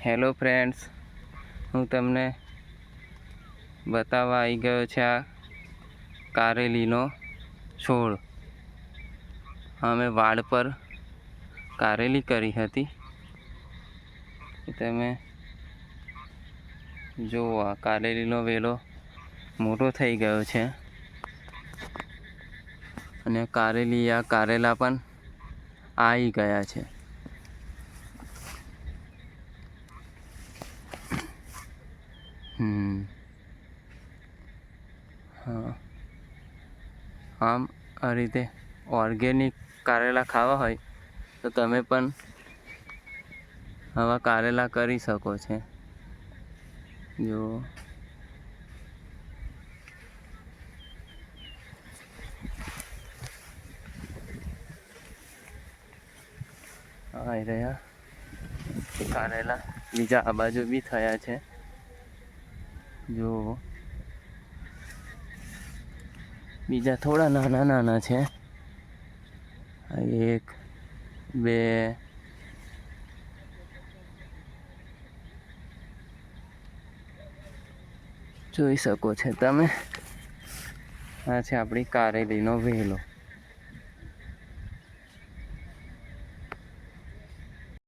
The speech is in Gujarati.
હેલો ફ્રેન્ડ્સ, હું તમને બતાવવા આવી ગયો છે આ કારેલીનો છોડ. અમે વાડ પર કારેલી કરી હતી. તમે જુઓ, આ કારેલીનો વેલો મોટો થઈ ગયો છે અને કારેલા પણ આવી ગયા છે. હા, આમ આ રીતે ઓર્ગેનિક કારેલા ખાવા હોય તો તમે પણ આવા કારેલા કરી શકો છો. જો આવી રહ્યા કારેલા, બીજા આ બાજુ બી થયા છે. જો બીજા થોડા નાના નાના છે. 1 2 જોઈ શકો છો તમે. આ છે આપણી કારેલીનો વેલો.